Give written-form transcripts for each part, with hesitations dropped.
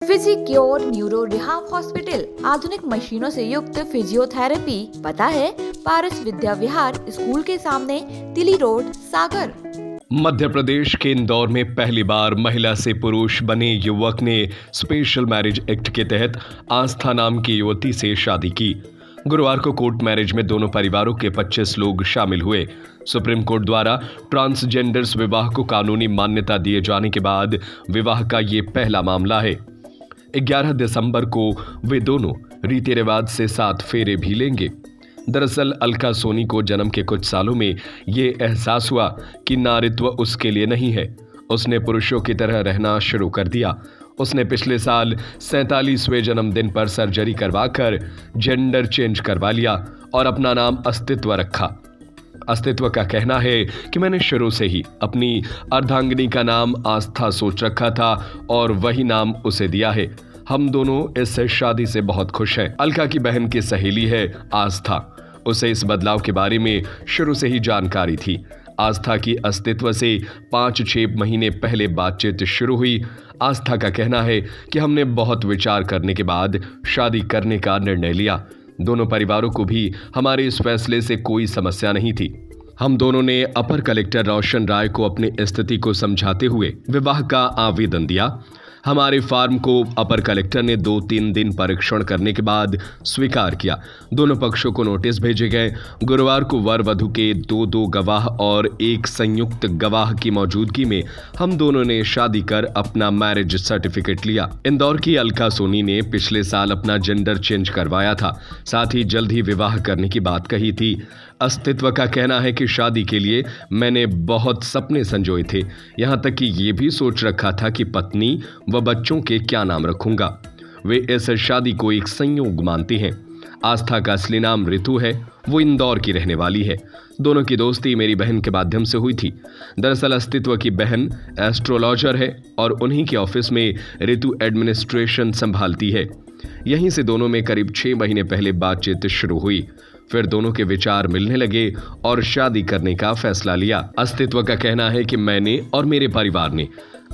Physicure neuro rehab hospital आधुनिक मशीनों से युक्त फिजियोथेरेपी। पता है पारस विद्या विहार स्कूल के सामने, तिली रोड, सागर। मध्य प्रदेश के इंदौर में पहली बार महिला से पुरुष बने युवक ने स्पेशल मैरिज एक्ट के तहत आस्था नाम की युवती से शादी की। गुरुवार को कोर्ट मैरिज में दोनों परिवारों के 25 लोग शामिल हुए। सुप्रीम कोर्ट द्वारा ट्रांसजेंडर्स विवाह को कानूनी मान्यता दिए जाने के बाद विवाह का ये पहला मामला है। 11 दिसंबर को वे दोनों रीति रिवाज से 7 फेरे भी लेंगे। दरअसल अलका सोनी को जन्म के कुछ सालों में ये एहसास हुआ कि नारीत्व उसके लिए नहीं है। उसने पुरुषों की तरह रहना शुरू कर दिया। उसने पिछले साल 47वें जन्मदिन पर सर्जरी करवाकर जेंडर चेंज करवा लिया और अपना नाम अस्तित्व रखा। अस्तित्व का कहना है कि मैंने शुरू से ही अपनी अर्धांगिनी का नाम आस्था सोच रखा था और वही नाम उसे दिया है। हम दोनों इस शादी से बहुत खुश हैं। अलका की बहन की सहेली है आस्था। उसे इस बदलाव के बारे में शुरू से ही जानकारी थी। आस्था की अस्तित्व से 5-6 महीने पहले बातचीत शुरू हुई। आस्था का कहना है कि हमने बहुत विचार करने के बाद शादी करने का निर्णय लिया। दोनों परिवारों को भी हमारे इस फैसले से कोई समस्या नहीं थी। हम दोनों ने अपर कलेक्टर रोशन राय को अपनी स्थिति को समझाते हुए विवाह का आवेदन दिया। हमारे फार्म को अपर कलेक्टर ने 2-3 दिन परीक्षण करने के बाद स्वीकार किया। दोनों पक्षों को नोटिस भेजे गए। गुरुवार को वर वधु के 2 गवाह और एक संयुक्त गवाह की मौजूदगी में हम दोनों ने शादी कर अपना मैरिज सर्टिफिकेट लिया। इंदौर की अलका सोनी ने पिछले साल अपना जेंडर चेंज करवाया था। साथ ही जल्द ही विवाह करने की बात कही थी। अस्तित्व का कहना है कि शादी के लिए मैंने बहुत सपने संजोए थे। यहां तक कि ये भी सोच रखा था कि पत्नी व बच्चों के क्या नाम रखूंगा। वे इस शादी को एक संयोग मानते हैं। आस्था का असली नाम ऋतु है। वो इंदौर की रहने वाली है। दोनों की दोस्ती मेरी बहन के माध्यम से हुई थी। दरअसल अस्तित्व की बहन एस्ट्रोलॉजर है और उन्हीं के ऑफिस में ऋतु एडमिनिस्ट्रेशन संभालती है। यहीं से दोनों में करीब 6 महीने पहले बातचीत शुरू हुई। फिर दोनों के विचार मिलने लगे और शादी करने का फैसला लिया। अस्तित्व का कहना है कि मैंने और मेरे परिवार ने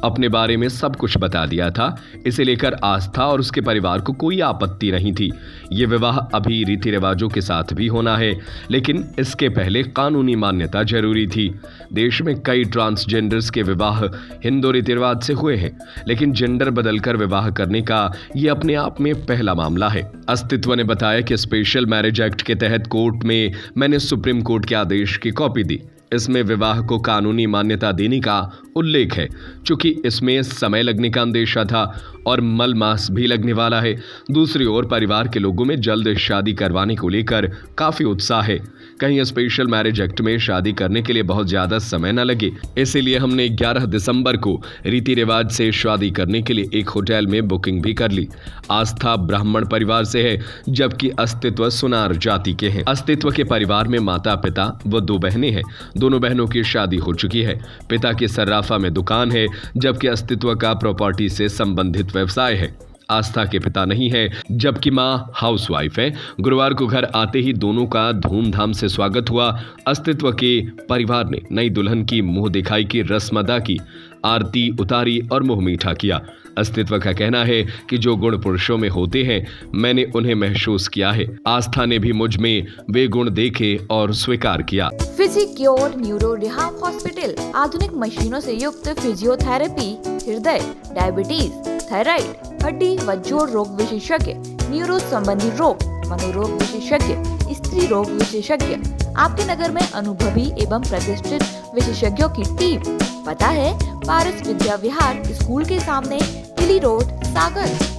अपने बारे में सब कुछ बता दिया था। इसे लेकर आस्था और उसके परिवार को कोई आपत्ति नहीं थी। ये विवाह अभी रीति रिवाजों के साथ भी होना है, लेकिन इसके पहले कानूनी मान्यता जरूरी थी। देश में कई ट्रांसजेंडर्स के विवाह हिंदू रीति रिवाज से हुए हैं, लेकिन जेंडर बदलकर विवाह करने का ये अपने आप में पहला मामला है। अस्तित्व ने बताया कि स्पेशल मैरिज एक्ट के तहत कोर्ट में मैंने सुप्रीम कोर्ट के आदेश की कॉपी दी। इसमें विवाह को कानूनी मान्यता देने का उल्लेख है। चूंकि इसमें समय लगने का अंदेशा था और मल मास भी लगने वाला है। दूसरी ओर परिवार के लोगों में जल्द शादी करवाने को लेकर काफी उत्साह है। कहीं स्पेशल मैरिज एक्ट में शादी करने के लिए बहुत ज्यादा समय न लगे, इसीलिए हमने 11 दिसंबर को रीति रिवाज से शादी करने के लिए एक होटल में बुकिंग भी कर ली। आस्था ब्राह्मण परिवार से है, जबकि अस्तित्व सुनार जाति के हैं। अस्तित्व के परिवार में माता पिता व 2 बहनें हैं। दोनों बहनों की शादी हो चुकी है। पिता की सर्राफा में दुकान है, जबकि अस्तित्व का प्रॉपर्टी से संबंधित व्यवसाय है। आस्था के पिता नहीं है, जबकि मां हाउसवाइफ है। गुरुवार को घर आते ही दोनों का धूमधाम से स्वागत हुआ। अस्तित्व के परिवार ने नई दुल्हन की मुंह दिखाई की रस्म अदा की, आरती उतारी और मुंह मीठा किया। अस्तित्व का कहना है कि जो गुण पुरुषों में होते हैं मैंने उन्हें महसूस किया है। आस्था ने भी मुझ में वे गुण देखे और स्वीकार किया। फिजिक्योर न्यूरो रिहाब हॉस्पिटल आधुनिक मशीनों से युक्त फिजियोथेरेपी, हृदय, डायबिटीज, थायराइड, हड्डी व जोड़ रोग विशेषज्ञ, न्यूरो संबंधी रोग, मनोरोग विशेषज्ञ, स्त्री रोग विशेषज्ञ। आपके नगर में अनुभवी एवं प्रतिष्ठित विशेषज्ञों की टीम। पता है पारस विद्या विहार स्कूल के सामने, तिली रोड, सागर।